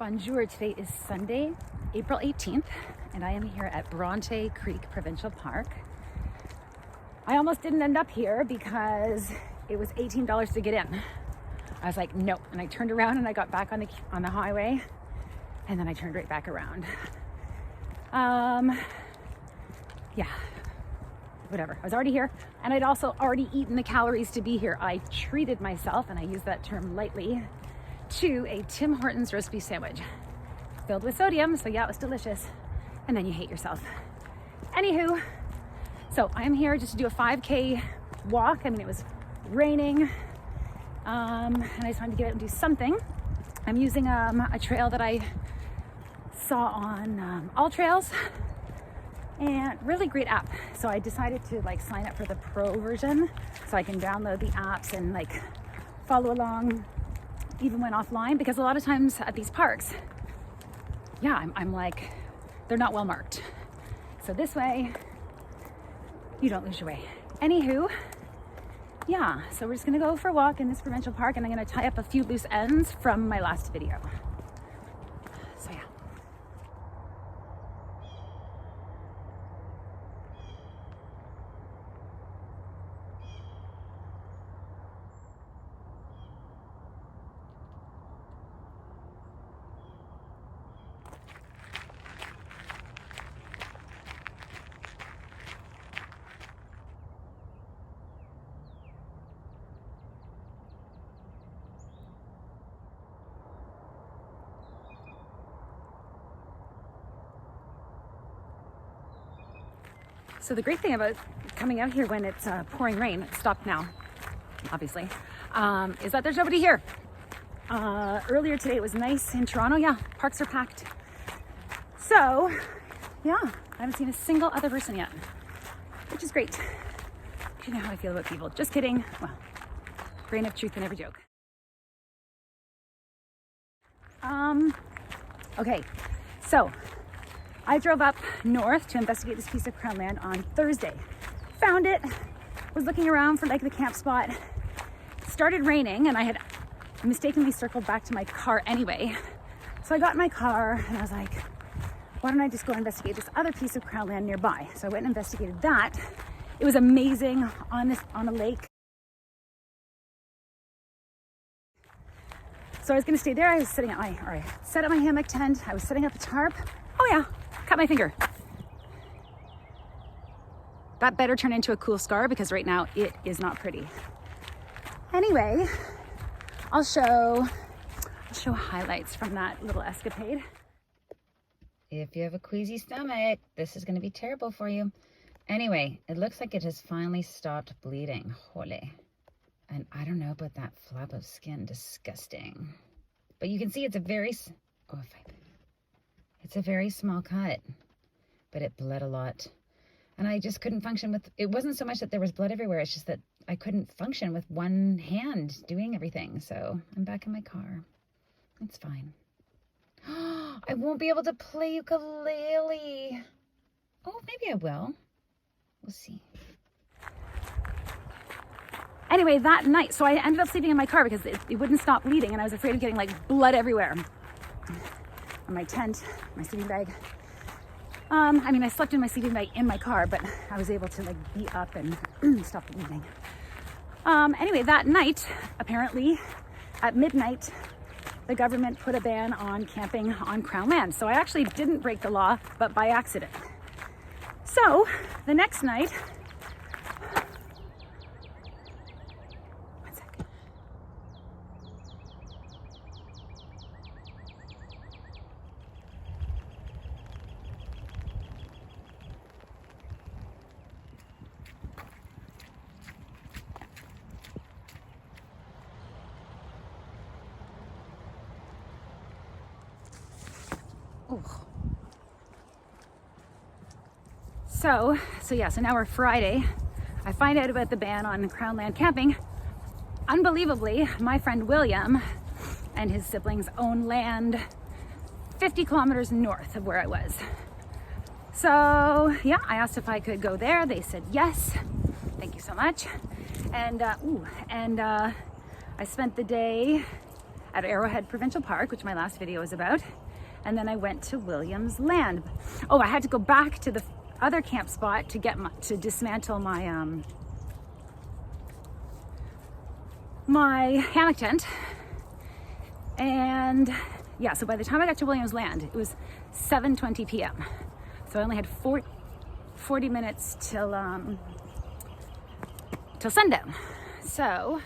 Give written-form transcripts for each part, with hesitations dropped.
Bonjour, today is Sunday, April 18th, and I am here at Bronte Creek Provincial Park. I almost didn't end up here because it was $18 to get in. I was like, no, and I turned around and I got back on the highway, and then I turned right back around. Yeah, whatever. I was already here, and I'd also already eaten the calories to be here. I treated myself, and I use that term lightly, to a Tim Hortons roast beef sandwich filled with sodium. So yeah, it was delicious. And then you hate yourself. Anywho, so I'm here just to do a 5K walk. I mean, it was raining, and I just wanted to get out and do something. I'm using a trail that I saw on All Trails, and really great app. So I decided to sign up for the pro version so I can download the apps and follow along even when offline, because a lot of times at these parks, yeah, I'm like, they're not well marked. So this way, you don't lose your way. Anywho, yeah, so we're just gonna go for a walk in this provincial park, and I'm gonna tie up a few loose ends from my last video. So yeah. So the great thing about coming out here when it's pouring rain, it's stopped now, obviously, is that there's nobody here. Earlier today it was nice in Toronto. Yeah, parks are packed. So yeah, I haven't seen a single other person yet, which is great. You know how I feel about people. Just kidding. Well, grain of truth in every joke. Okay, so I drove up north to investigate this piece of crown land on Thursday. Found it, was looking around for the camp spot. Started raining, and I had mistakenly circled back to my car anyway. So I got in my car and I was like, why don't I just go investigate this other piece of crown land nearby? So I went and investigated that. It was amazing on a lake. So I was gonna stay there. I was set up my hammock tent. I was setting up a tarp. Oh yeah, cut my finger. That better turn into a cool scar, because right now it is not pretty. Anyway, I'll show highlights from that little escapade. If you have a queasy stomach, this is going to be terrible for you. Anyway, it looks like it has finally stopped bleeding. Holy. And I don't know about that flap of skin. Disgusting. But you can see it's a very small cut, but it bled a lot. And I just couldn't function with, it wasn't so much that there was blood everywhere, it's just that I couldn't function with one hand doing everything. So I'm back in my car. It's fine. I won't be able to play ukulele. Oh, maybe I will. We'll see. Anyway, that night, so I ended up sleeping in my car because it wouldn't stop bleeding, and I was afraid of getting blood everywhere. On my tent, my sleeping bag. I slept in my sleeping bag in my car, but I was able to be up and stop the bleeding. Anyway, that night, apparently at midnight, the government put a ban on camping on crown land. So I actually didn't break the law, but by accident. So the next night, So now we're Friday. I find out about the ban on crownland camping. Unbelievably, my friend William and his siblings own land 50 kilometers north of where I was. So yeah, I asked if I could go there. They said yes. Thank you so much. And I spent the day at Arrowhead Provincial Park, which my last video was about. And then I went to Williams Land. Oh, I had to go back to the other camp spot to dismantle my my hammock tent. And yeah, so by the time I got to Williams Land, it was 7:20 p.m. So I only had 40 minutes till sundown. So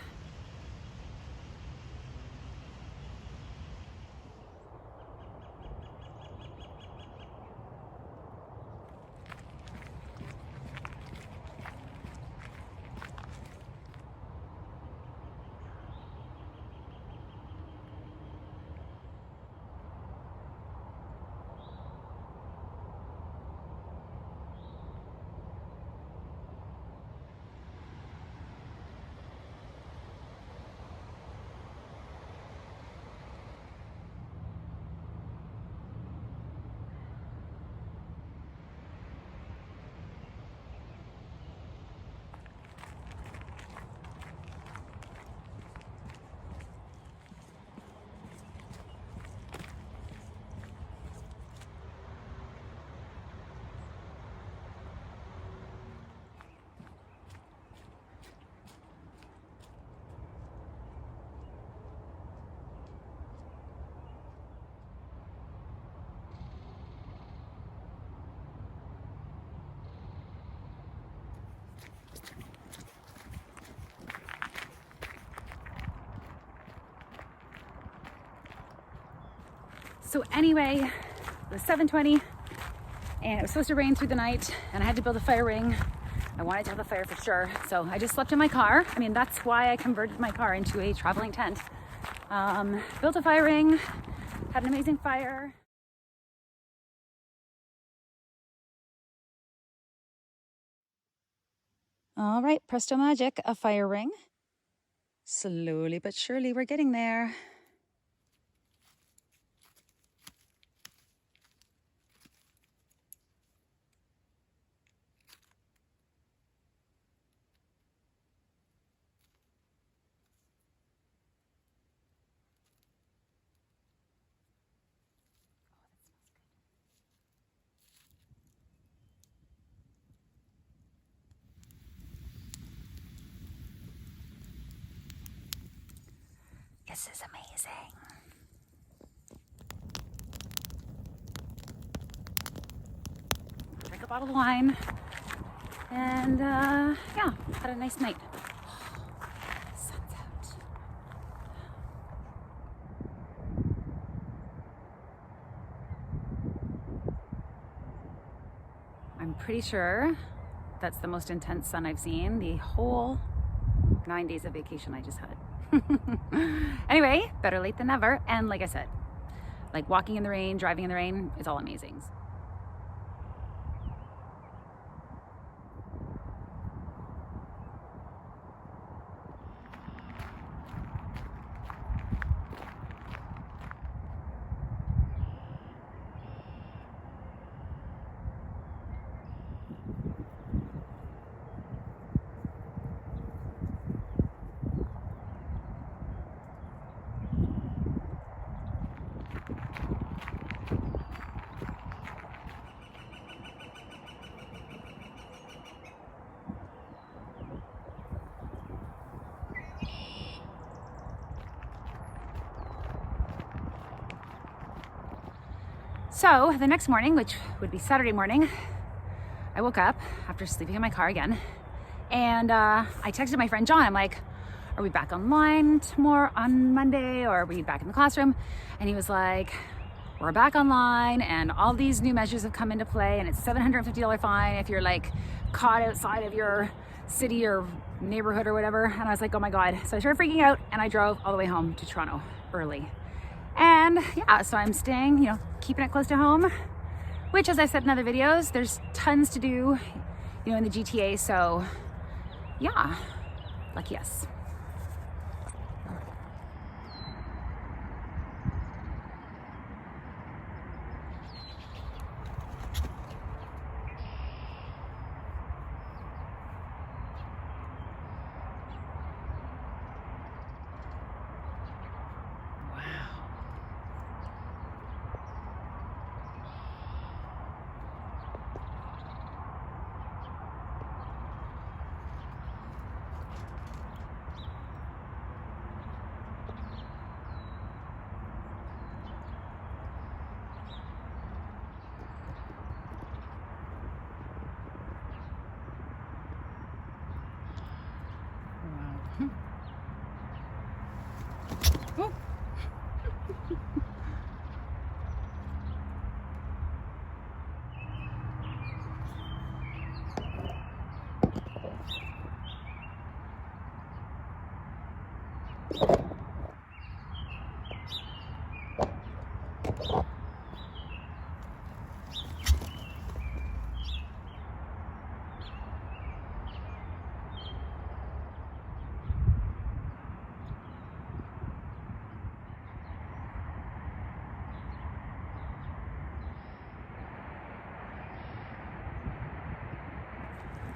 anyway, it was 7:20 and it was supposed to rain through the night and I had to build a fire ring. I wanted to have a fire for sure. So I just slept in my car. I mean, that's why I converted my car into a traveling tent. Built a fire ring, had an amazing fire. All right, presto magic, a fire ring. Slowly but surely we're getting there. This is amazing. Drank a bottle of wine and yeah, had a nice night. Sun's out. I'm pretty sure that's the most intense sun I've seen the whole 9 days of vacation I just had. Anyway, better late than never. And like I said, like walking in the rain, driving in the rain, it's all amazing. So the next morning, which would be Saturday morning, I woke up after sleeping in my car again, and I texted my friend John. I'm like, are we back online tomorrow on Monday, or are we back in the classroom? And he was like, we're back online and all these new measures have come into play and it's $750 fine if you're like caught outside of your city or neighborhood or whatever. And I was like, oh my God. So I started freaking out and I drove all the way home to Toronto early. And yeah, so I'm staying, you know, keeping it close to home, which, as I said in other videos, there's tons to do, you know, in the GTA. So yeah, lucky us.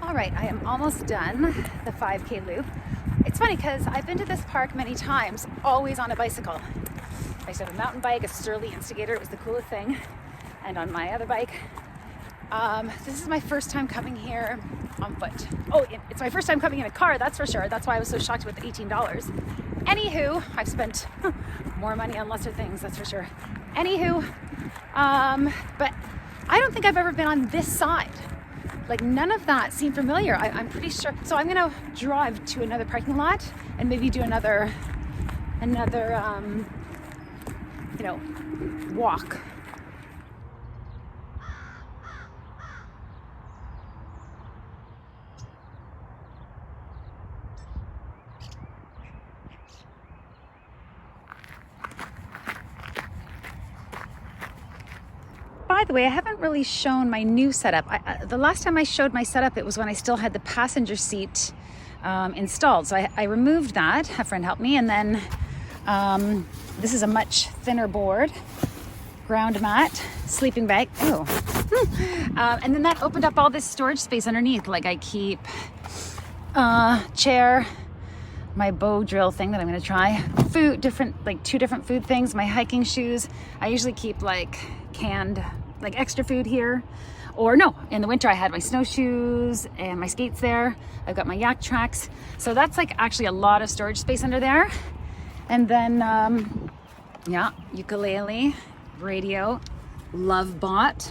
All right, I am almost done the 5K loop. It's funny because I've been to this park many times, always on a bicycle. I used to have a mountain bike, a Sturley Instigator. It was the coolest thing. And on my other bike. This is my first time coming here on foot. Oh, it's my first time coming in a car, that's for sure. That's why I was so shocked with the $18. Anywho, I've spent more money on lesser things, that's for sure. Anywho, but I don't think I've ever been on this side. Like, none of that seemed familiar. I'm pretty sure. So I'm gonna drive to another parking lot and maybe do another walk. By the way, I haven't really shown my new setup. The last time I showed my setup, it was when I still had the passenger seat installed. So I removed that. A friend helped me. And then this is a much thinner board, ground mat, sleeping bag. Oh. And then that opened up all this storage space underneath. Like, I keep chair, my bow drill thing that I'm gonna try, food, two different food things, my hiking shoes. I usually keep like canned, like extra food here. Or no, in the winter I had my snowshoes and my skates there. I've got my yak tracks. So that's like actually a lot of storage space under there. And then, yeah, ukulele, radio, love bot.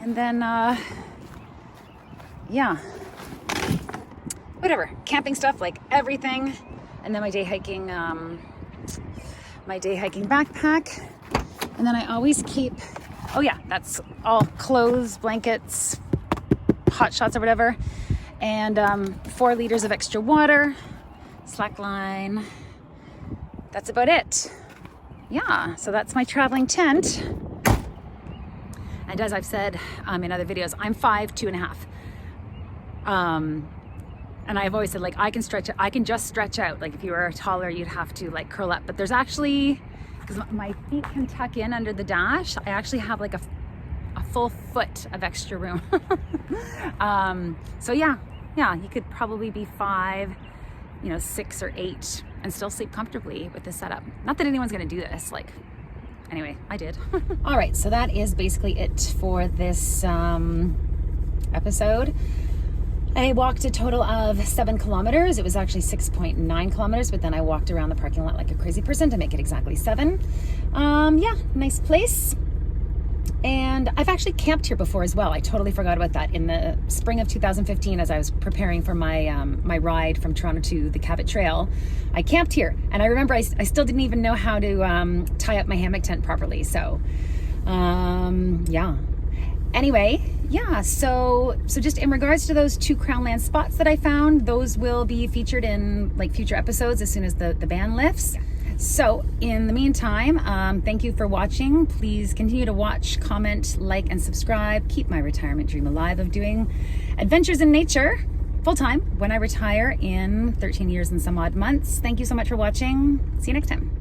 And then, yeah, whatever, camping stuff, like everything. And then my day hiking backpack. And then I always keep, oh yeah, that's all clothes, blankets, hot shots or whatever. And 4 liters of extra water, slackline. That's about it. Yeah, so that's my traveling tent. And as I've said in other videos, I'm 5'2.5". And I've always said, like, I can just stretch out. Like, if you were taller, you'd have to like curl up. But there's actually, because my feet can tuck in under the dash, I actually have like a full foot of extra room. So yeah, you could probably be 5, 6 or 8 and still sleep comfortably with this setup. Not that anyone's gonna do this, like, anyway, I did. All right, so that is basically it for this episode. I walked a total of 7 kilometers. It was actually 6.9 kilometers, but then I walked around the parking lot like a crazy person to make it exactly 7. Yeah, nice place. And I've actually camped here before as well. I totally forgot about that. In the spring of 2015, as I was preparing for my my ride from Toronto to the Cabot Trail, I camped here. And I remember I still didn't even know how to tie up my hammock tent properly. So, yeah. Anyway, yeah, so just in regards to those 2 Crownland spots that I found, those will be featured in like future episodes as soon as the ban lifts. So in the meantime, thank you for watching. Please continue to watch, comment, like, and subscribe. Keep my retirement dream alive of doing adventures in nature full-time when I retire in 13 years and some odd months. Thank you so much for watching. See you next time.